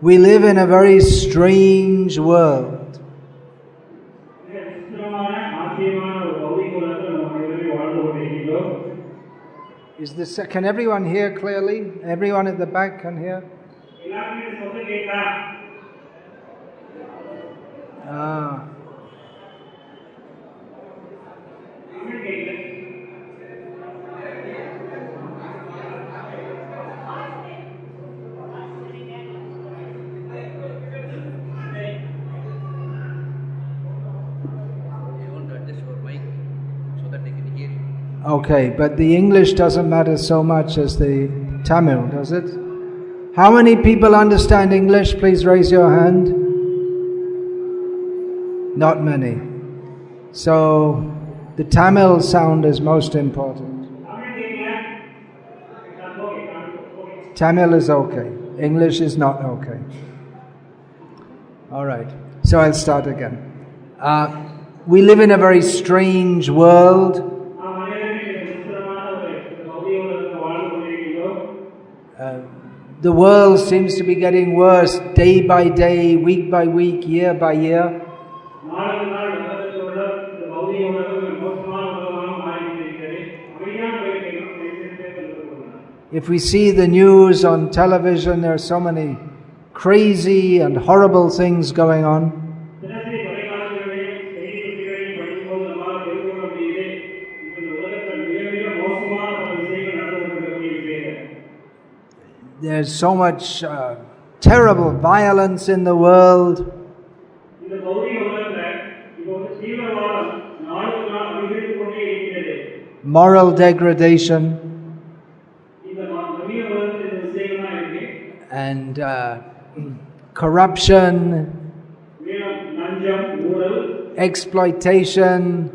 We live in a very strange world. Is this? Can everyone hear clearly? Everyone at the back can hear? Ah. Okay, but the English doesn't matter so much as the Tamil, does it? How many people understand English? Please raise your hand. Not many. So, the Tamil sound is most important. Tamil is okay. English is not okay. Alright, so I'll start again. We live in a very strange world. The world seems to be getting worse day by day, week by week, year by year. If we see the news on television, there are so many crazy and horrible things going on. There's so much terrible violence in the world. Moral degradation. And corruption. Exploitation.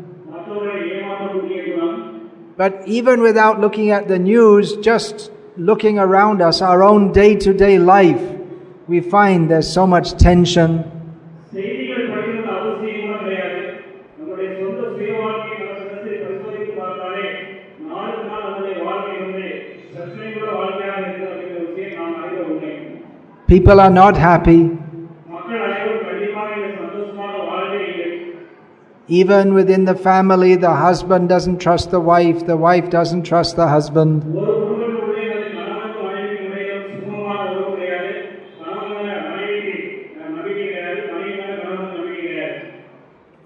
But even without looking at the news, just looking around us, our own day-to-day life, we find there's so much tension. People are not happy. Even within the family, the husband doesn't trust the wife doesn't trust the husband.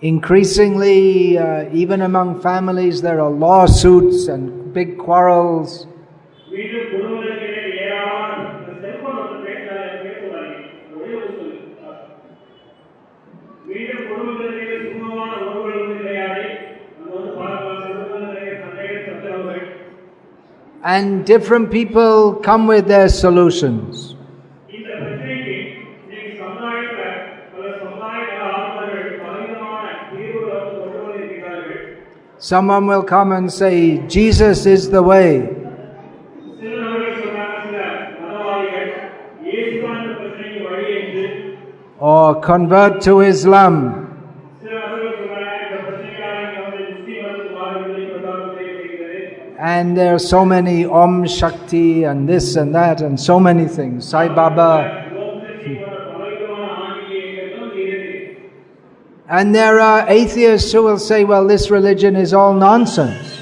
Increasingly, even among families, there are lawsuits and big quarrels. And different people come with their solutions. Someone will come and say, Jesus is the way. Or convert to Islam. And there are so many Om Shakti and this and that and so many things. Sai Baba. And there are atheists who will say, well, this religion is all nonsense.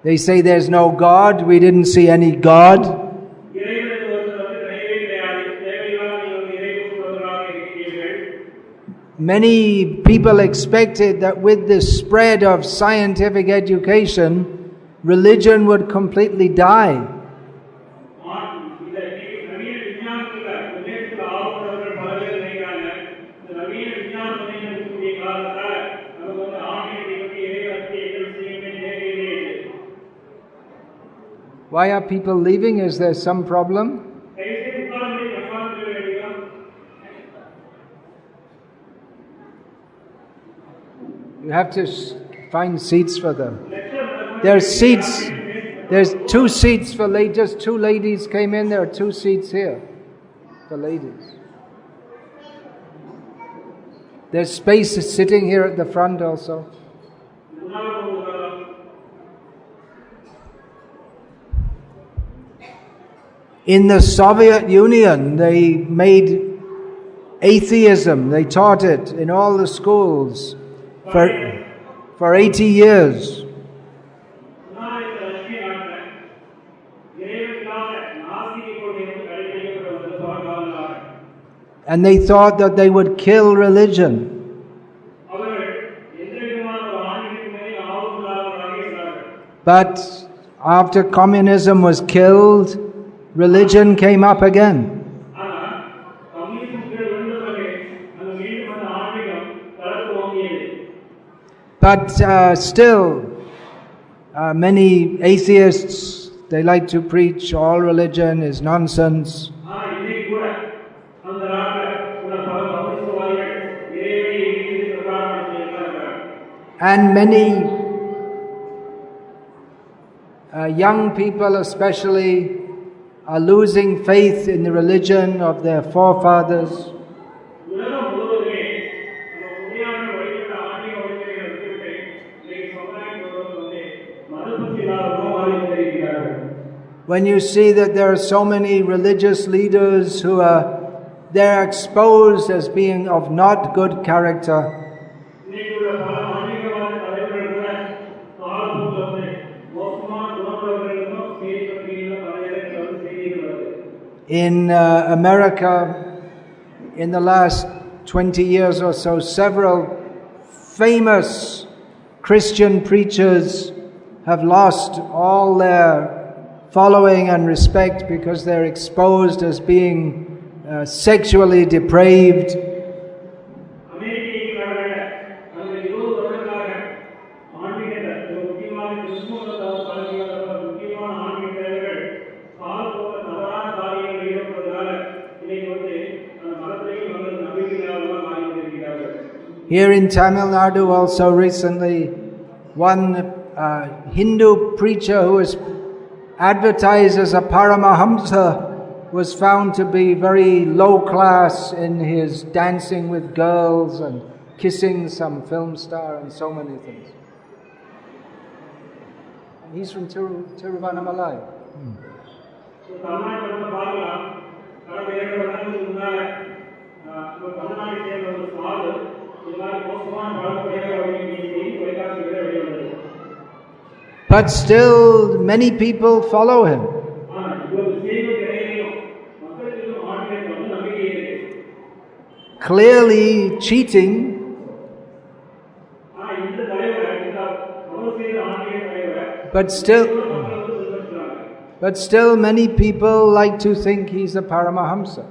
They say there's no God, we didn't see any God. Many people expected that with the spread of scientific education, religion would completely die. Why are people leaving? Is there some problem? You have to find seats for them. There's seats. There's 2 seats for ladies. Just 2 ladies came in. There are 2 seats here for ladies. There's space sitting here at the front also. In the Soviet Union, they made atheism, they taught it in all the schools for 80 years. And they thought that they would kill religion. But after communism was killed, religion came up again. But still, many atheists, they like to preach all religion is nonsense. And many young people especially are losing faith in the religion of their forefathers. When you see that there are so many religious leaders who they're exposed as being of not good character. In America, in the last 20 years or so, several famous Christian preachers have lost all their following and respect because they're exposed as being sexually depraved. Here in Tamil Nadu also recently, one Hindu preacher who was advertised as a Paramahamsa was found to be very low class in his dancing with girls and kissing some film star and so many things. He's from Tiruvannamalai. But still, many people follow him. Clearly cheating, but still many people like to think he's a Paramahamsa.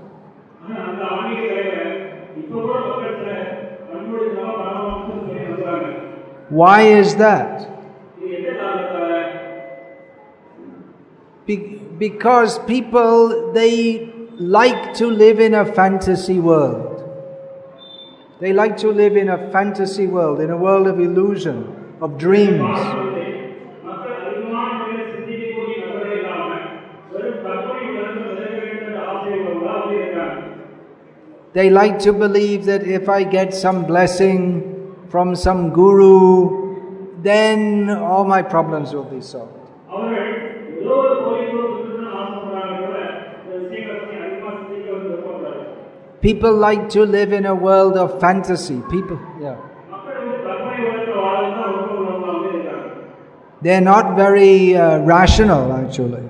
Why is that? Because people, they like to live in a fantasy world. They like to live in a fantasy world, in a world of illusion, of dreams. They like to believe that if I get some blessing from some guru, then all my problems will be solved. People like to live in a world of fantasy. They're not very rational, actually.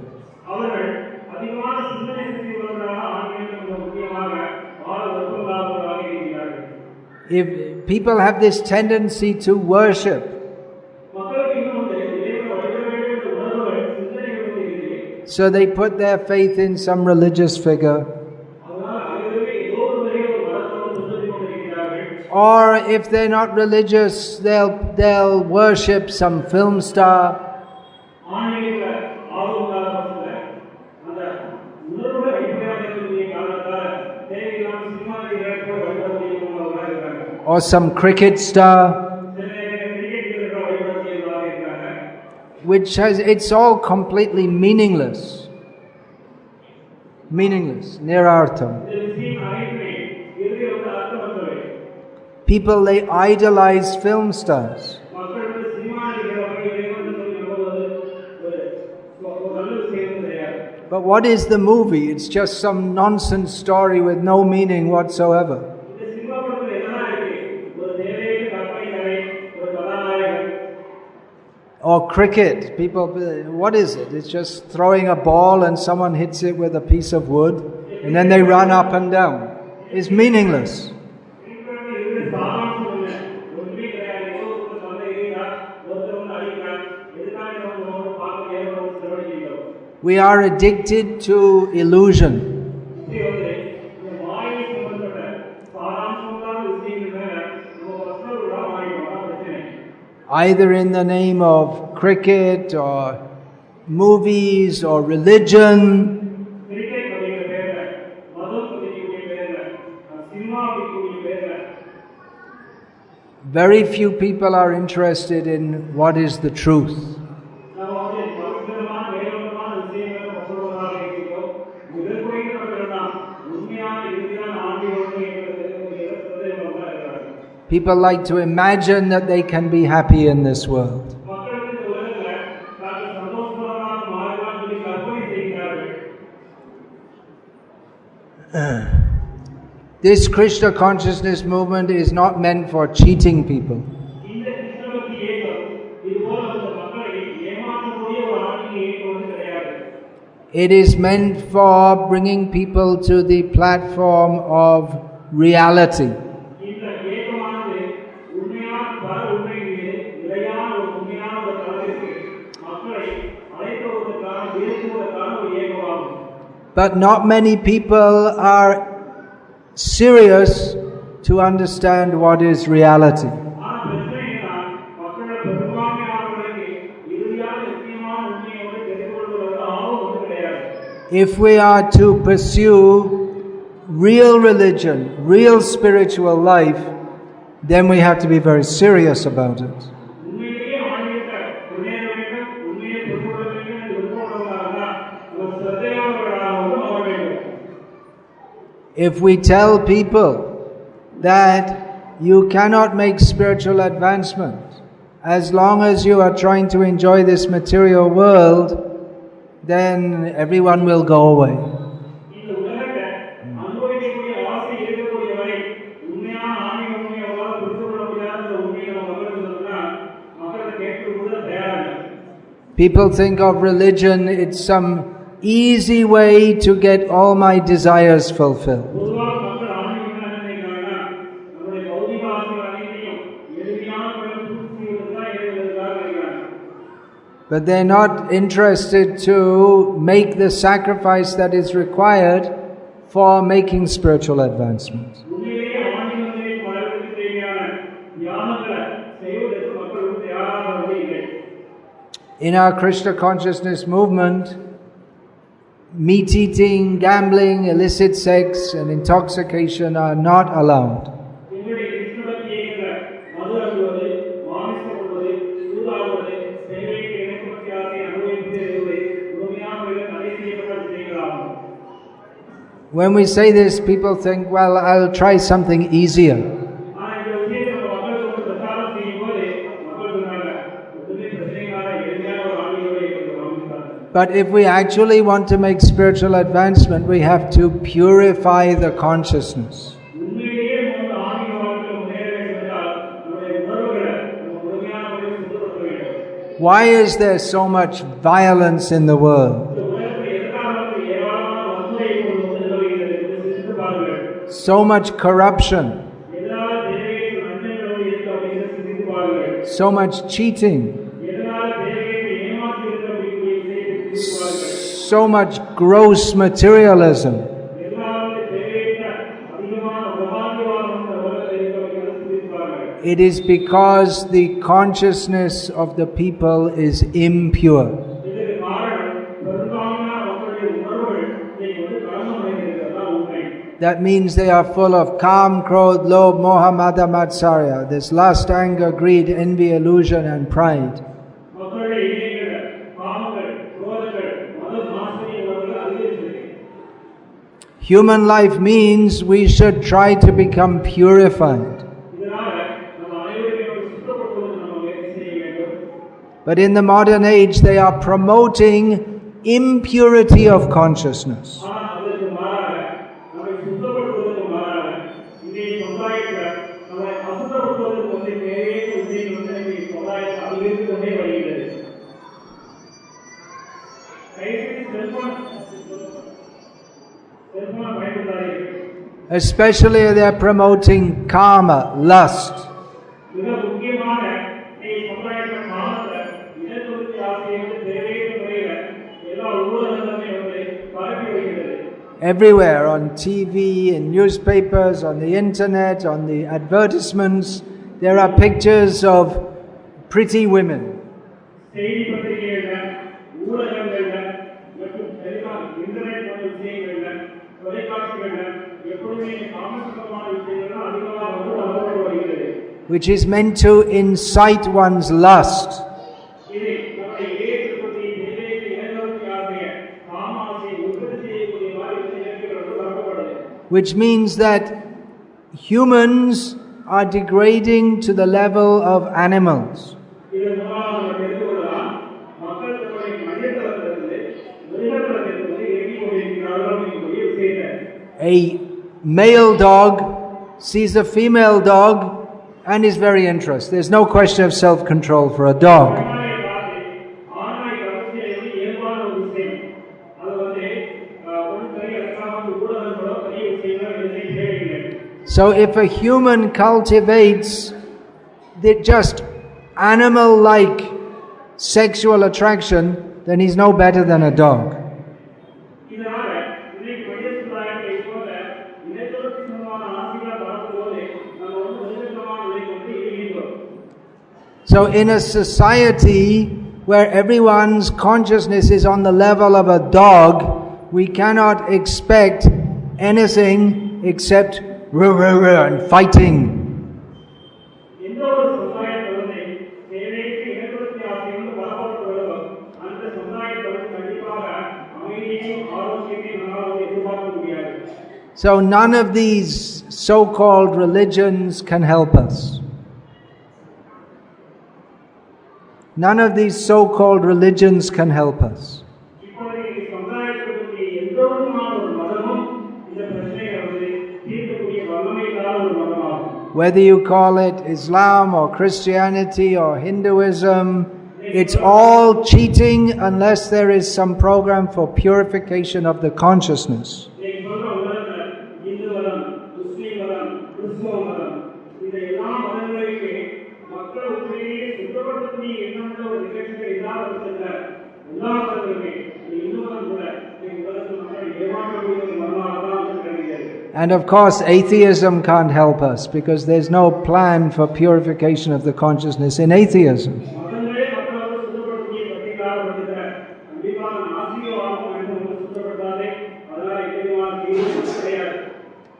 If people have this tendency to worship, so they put their faith in some religious figure. Or if they're not religious, they'll worship some film star. Or some cricket star. It's all completely meaningless. Meaningless, nirartham. People, they idolize film stars. But But what is the movie? It's just some nonsense story with no meaning whatsoever. Or cricket. People, what is it? It's just throwing a ball and someone hits it with a piece of wood and then they run up and down. It's meaningless. We are addicted to illusion. Either in the name of cricket or movies or religion. Very few people are interested in what is the truth. People like to imagine that they can be happy in this world. This Krishna Consciousness movement is not meant for cheating people. It is meant for bringing people to the platform of reality. But not many people are serious to understand what is reality. If we are to pursue real religion, real spiritual life, then we have to be very serious about it. If we tell people that you cannot make spiritual advancement as long as you are trying to enjoy this material world, then everyone will go away. People think of religion, it's some easy way to get all my desires fulfilled. But they're not interested to make the sacrifice that is required for making spiritual advancement. In our Krishna Consciousness movement, meat eating, gambling, illicit sex and intoxication are not allowed. When we say this, people think, well, I'll try something easier. But if we actually want to make spiritual advancement, we have to purify the consciousness. Why is there so much violence in the world? So much corruption. So much cheating. So much gross materialism. It is because the consciousness of the people is impure. That means they are full of kam, krodh, lobh, moha, mada, matsarya. This lust, anger, greed, envy, illusion and pride. Human life means we should try to become purified. But in the modern age, they are promoting impurity of consciousness. Especially they're promoting karma, lust. Everywhere, on TV, in newspapers, on the internet, on the advertisements, there are pictures of pretty women. Which is meant to incite one's lust. Which means that humans are degrading to the level of animals. A male dog sees a female dog and is very interested. There's no question of self-control for a dog. So if a human cultivates the just animal-like sexual attraction, then he's no better than a dog. So in a society where everyone's consciousness is on the level of a dog, we cannot expect anything except and fighting. So none of these so-called religions can help us. None of these so-called religions can help us. Whether you call it Islam or Christianity or Hinduism, it's all cheating unless there is some program for purification of the consciousness. And of course, atheism can't help us because there's no plan for purification of the consciousness in atheism.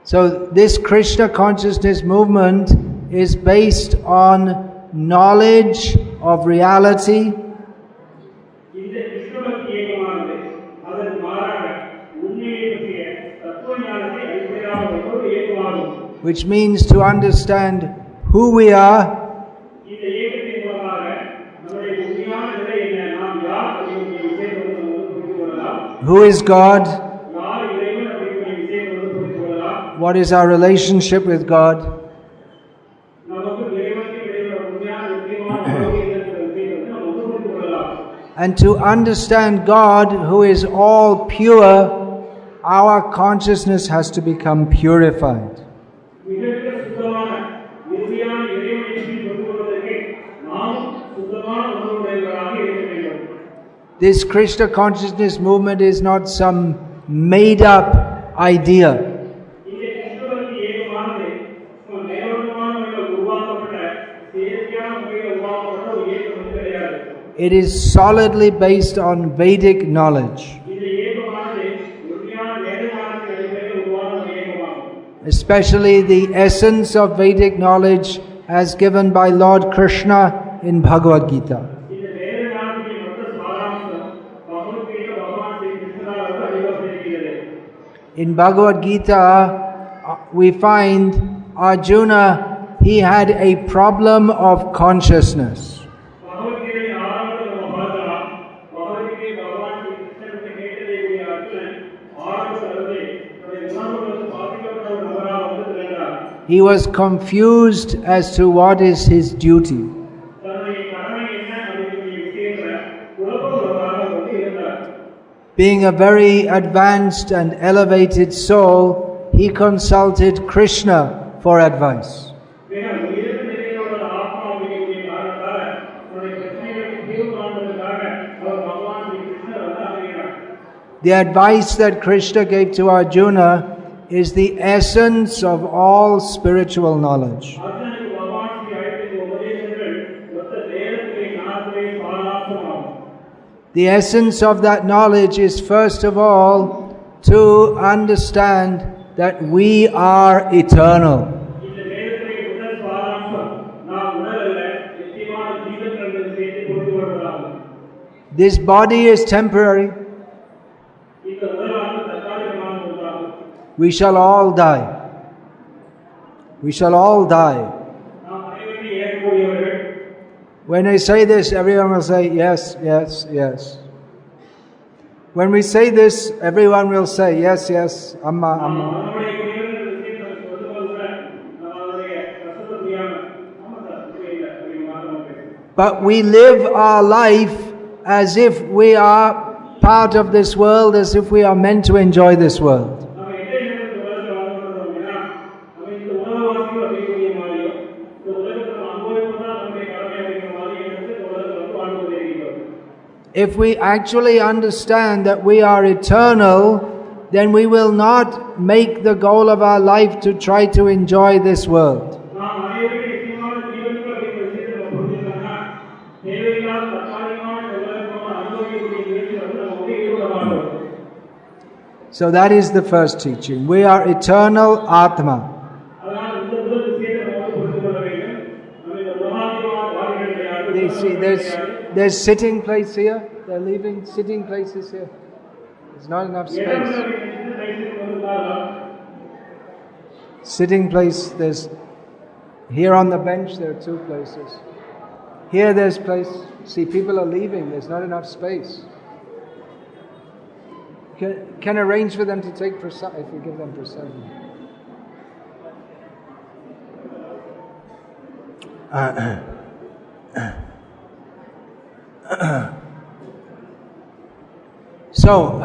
So this Krishna Consciousness movement is based on knowledge of reality, which means to understand who we are, who is God, what is our relationship with God, and to understand God, who is all pure, our consciousness has to become purified. This Krishna Consciousness movement is not some made-up idea. It is solidly based on Vedic knowledge. Especially the essence of Vedic knowledge as given by Lord Krishna in Bhagavad Gita. In Bhagavad Gita, we find Arjuna, he had a problem of consciousness. he was confused as to what is his duty. Being a very advanced and elevated soul, he consulted Krishna for advice. The advice that Krishna gave to Arjuna is the essence of all spiritual knowledge. The essence of that knowledge is, first of all, to understand that we are eternal. This body is temporary. We shall all die. We shall all die. When I say this, everyone will say, yes, yes, yes. When we say this, everyone will say, yes, yes, Amma, Amma. But we live our life as if we are part of this world, as if we are meant to enjoy this world. If we actually understand that we are eternal, then we will not make the goal of our life to try to enjoy this world. So that is the first teaching. We are eternal Atma. You see, there's sitting place here. They're leaving sitting places here. There's not enough space. Sitting place, there's here on the bench there are 2 places. Here there's place. See, people are leaving. There's not enough space. Can arrange for them to take prasad if we give them prasad. So,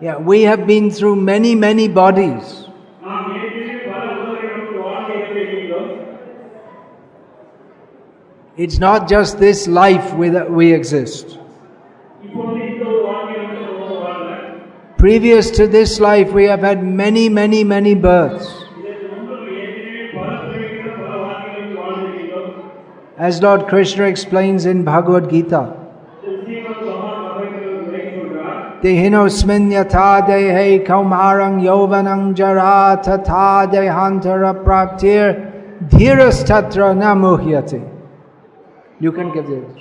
yeah, we have been through many, many bodies. It's not just this life we exist. Previous to this life, we have had many, many, many births. As Lord Krishna explains in Bhagavad Gita, Dehinosmin yatha dehe kaumarang yovanang jara tatha dehantara praptir dhiras tatra na muhyate. You can give the answer.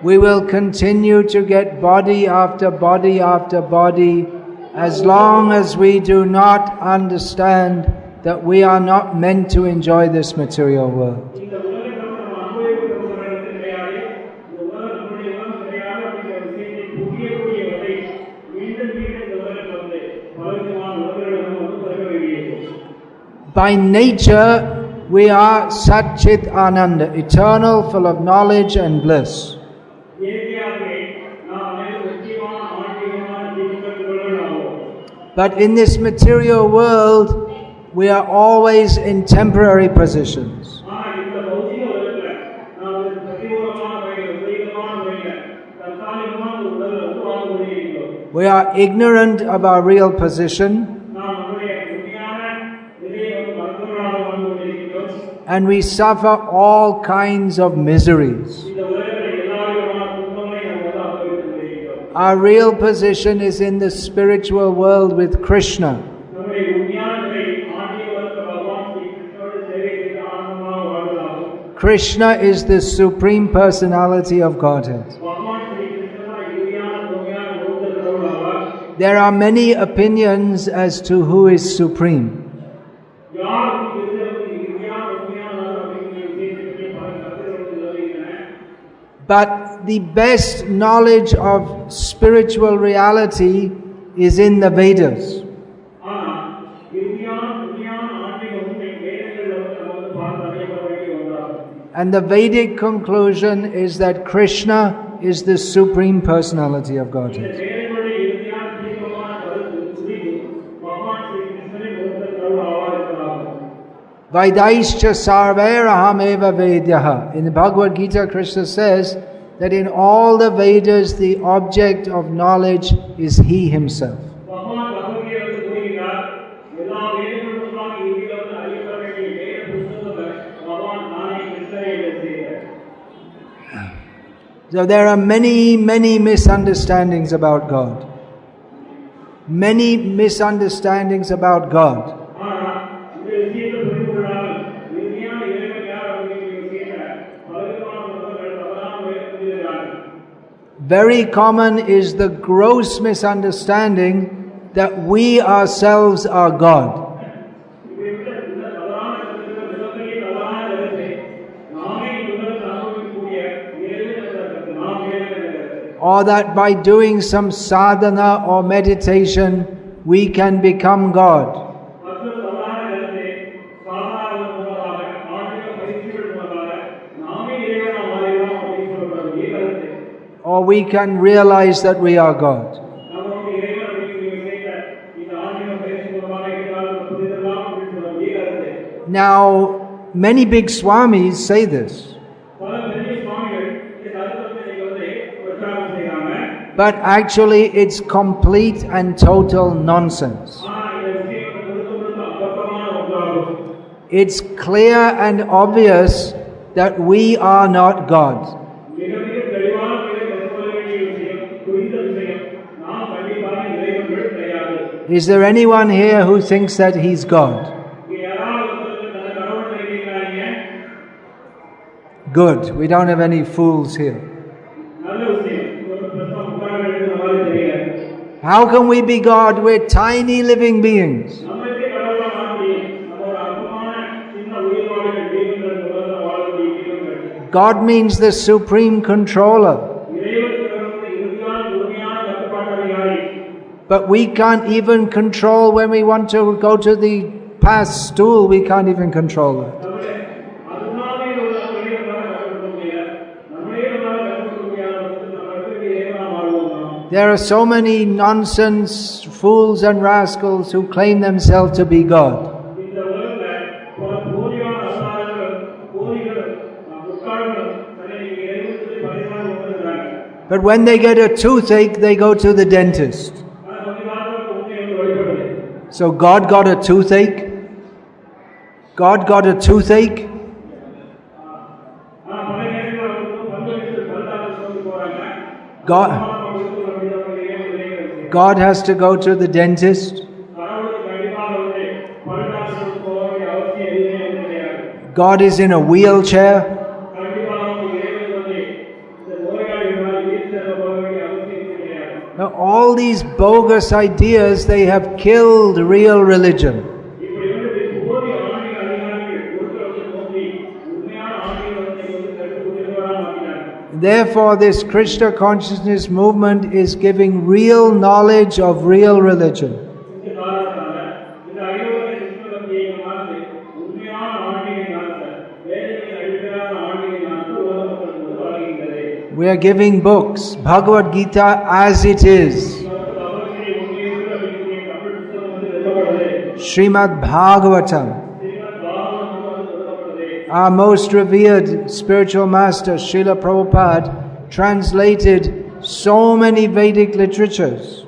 We will continue to get body after body after body as long as we do not understand that we are not meant to enjoy this material world. By nature, we are Sat Chit Ananda, eternal, full of knowledge and bliss. But in this material world, we are always in temporary positions. We are ignorant of our real position, and we suffer all kinds of miseries. Our real position is in the spiritual world with Krishna. Krishna is the Supreme Personality of Godhead. There are many opinions as to who is supreme. But the best knowledge of spiritual reality is in the Vedas. And the Vedic conclusion is that Krishna is the Supreme Personality of Godhead. Vaidaischa sarvairaham eva vedyaha. In the Bhagavad Gita, Krishna says that in all the Vedas the object of knowledge is He Himself. So there are many misunderstandings about God. Many misunderstandings about God. Very common is the gross misunderstanding that we ourselves are God. Or that by doing some sadhana or meditation we can become God. Or we can realize that we are God. Now, many big Swamis say this. But actually it's complete and total nonsense. It's clear and obvious that we are not God. Is there anyone here who thinks that he's God? Good, we don't have any fools here. How can we be God? We're tiny living beings. God means the supreme controller. But we can't even control when we want to go to the past stool, we can't even control that. There are so many nonsense fools and rascals who claim themselves to be God. But when they get a toothache, they go to the dentist. So God got a toothache? God got a toothache? God has to go to the dentist? God is in a wheelchair? Now, all these bogus ideas, they have killed real religion. Therefore, this Krishna Consciousness movement is giving real knowledge of real religion. We are giving books, Bhagavad Gita as it is. Srimad Bhagavatam. Our most revered spiritual master, Srila Prabhupada, translated so many Vedic literatures.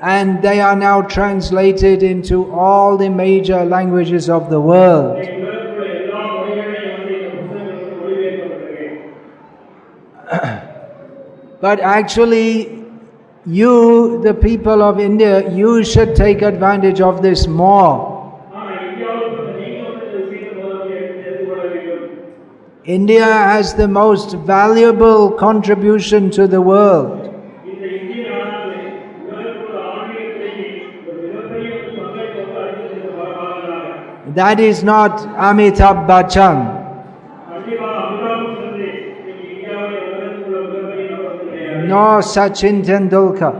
And they are now translated into all the major languages of the world. But actually, you, the people of India, you should take advantage of this more. India has the most valuable contribution to the world. That is not Amitabh Bachchan. Nor Sachin Tendulkar.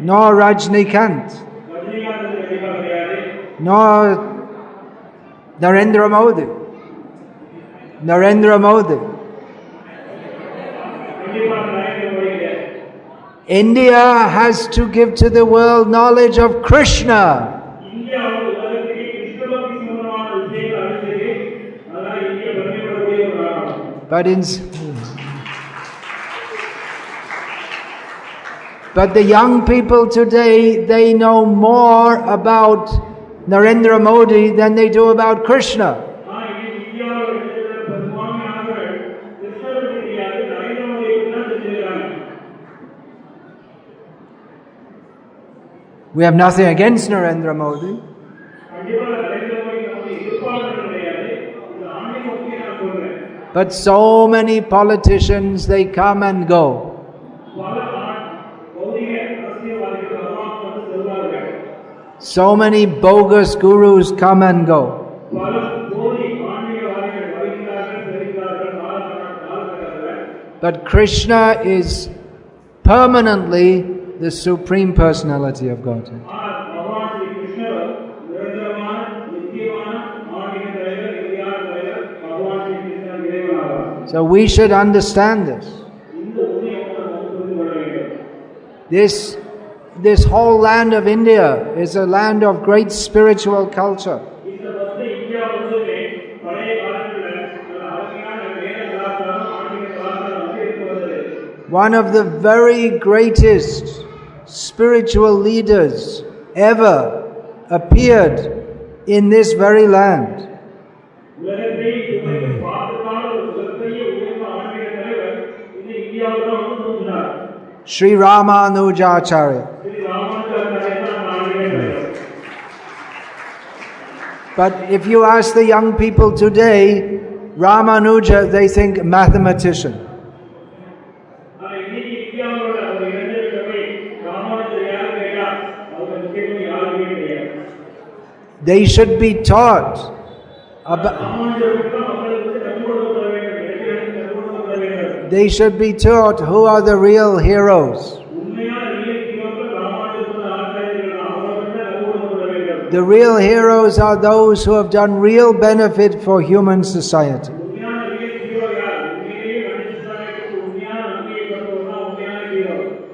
Nor Rajnikant. Nor Narendra Modi. India has to give to the world knowledge of Krishna. But the young people today, they know more about Narendra Modi than they do about Krishna. We have nothing against Narendra Modi. But so many politicians, they come and go. So many bogus gurus come and go. But Krishna is permanently the Supreme Personality of Godhead. So we should understand this. This whole land of India is a land of great spiritual culture. One of the very greatest spiritual leaders ever appeared in this very land. Sri Ramanujacharya. But if you ask the young people today, Ramanuja, they think mathematician. They should be taught who are the real heroes. The real heroes are those who have done real benefit for human society.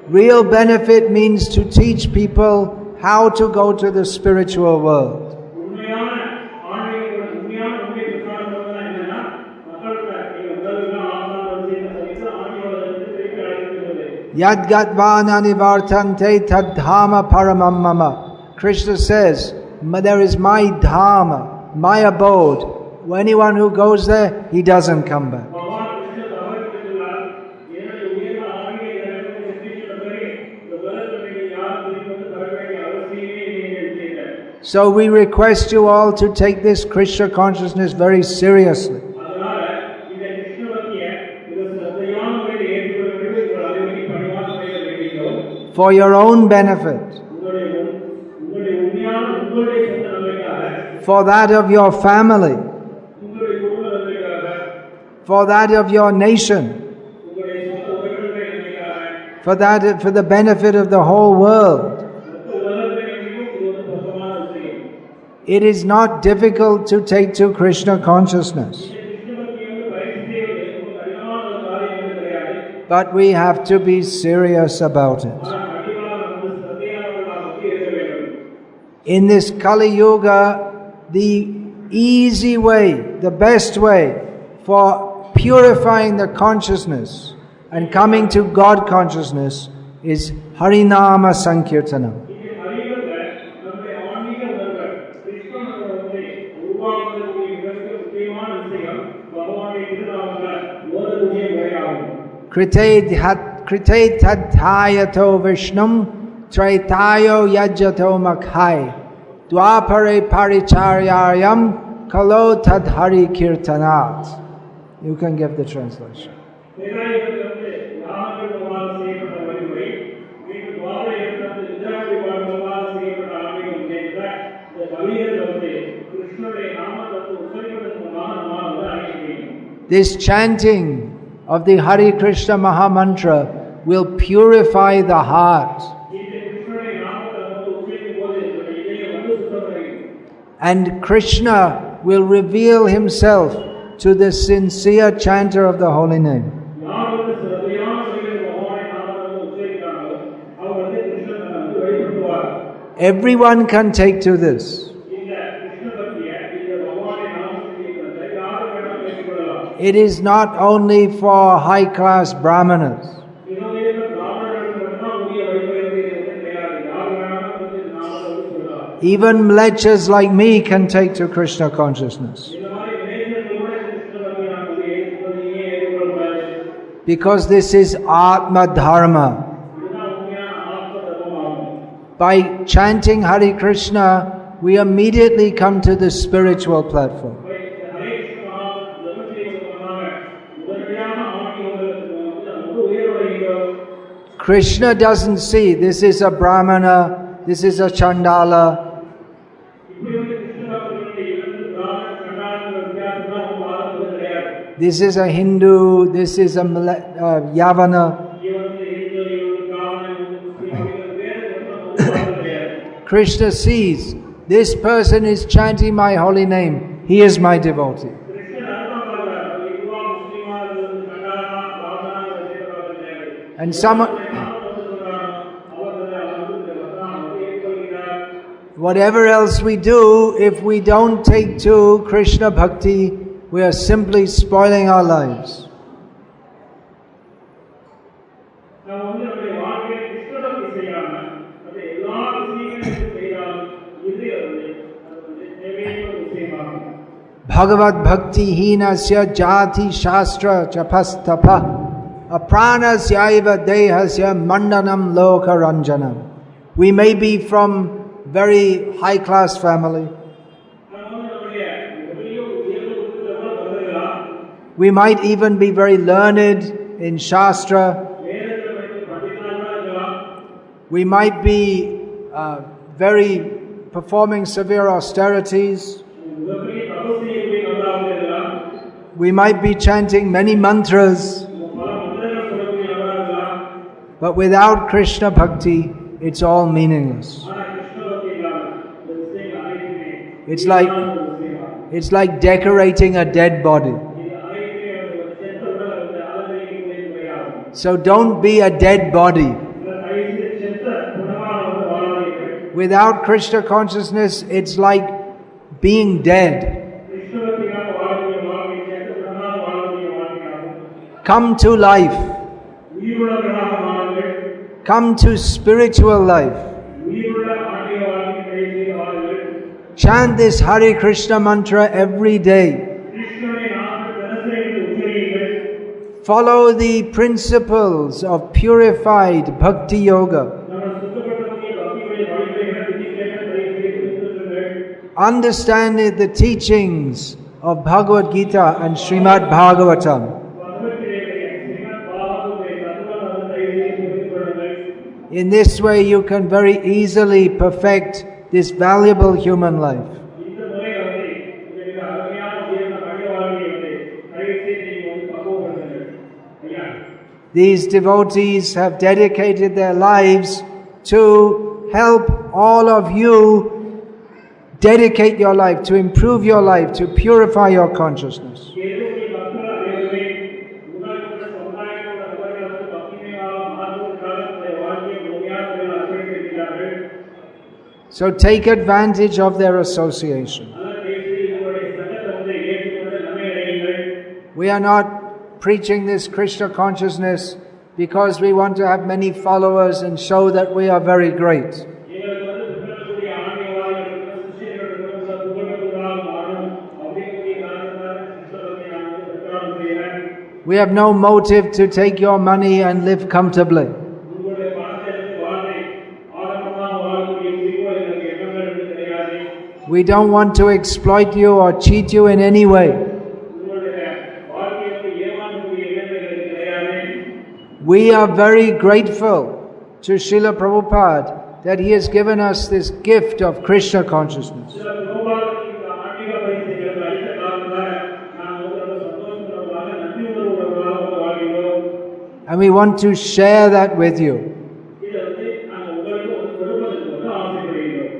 Real benefit means to teach people how to go to the spiritual world. Yad gatvana nivartante tadhama paramamama. Krishna says, there is my dharma, my abode. Anyone who goes there, he doesn't come back. So we request you all to take this Krishna consciousness very seriously. For your own benefit. For that of your family. For that of your nation. For the benefit of the whole world. It is not difficult to take to Krishna consciousness. But we have to be serious about it. In this Kali Yuga, the easy way, the best way for purifying the consciousness and coming to God consciousness is Harinama Sankirtanam. Krite tadhayato vishnum traitayo yajato makhai dwapare paricharyayam kalo tad hari kirtanat. You can give the translation. This chanting of the Hare Krishna Mahamantra will purify the heart. And Krishna will reveal himself to the sincere chanter of the holy name. Everyone can take to this. It is not only for high-class brahmanas. Even mlechas like me can take to Krishna consciousness. Because this is Atma Dharma. By chanting Hare Krishna, we immediately come to the spiritual platform. Krishna doesn't see this is a brahmana, this is a chandala. This is a Hindu, this is a Yavana. Krishna sees, this person is chanting my holy name, he is my devotee. And whatever else we do, if we don't take to Krishna Bhakti, we are simply spoiling our lives. Bhagavad Bhakti hinasya jati shastra chapastapa apranasya dehasya mandanam loka ranjanam. We may be from very high class family. We might even be very learned in Shastra. We might be very performing severe austerities. We might be chanting many mantras. But without Krishna Bhakti, it's all meaningless. It's like decorating a dead body. So don't be a dead body. Without Krishna consciousness, it's like being dead. Come to life. Come to spiritual life. Chant this Hare Krishna mantra every day. Follow the principles of purified Bhakti Yoga. Understand the teachings of Bhagavad Gita and Srimad Bhagavatam. In this way you can very easily perfect this valuable human life. These devotees have dedicated their lives to help all of you dedicate your life, to improve your life, to purify your consciousness. So take advantage of their association. We are not preaching this Krishna consciousness because we want to have many followers and show that we are very great. We have no motive to take your money and live comfortably. We don't want to exploit you or cheat you in any way. We are very grateful to Srila Prabhupada that he has given us this gift of Krishna consciousness. And we want to share that with you.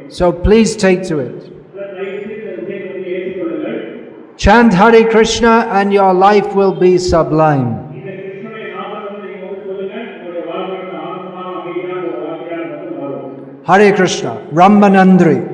So please take to it. Chant Hare Krishna and your life will be sublime. Hare Krishna, Ramanandri.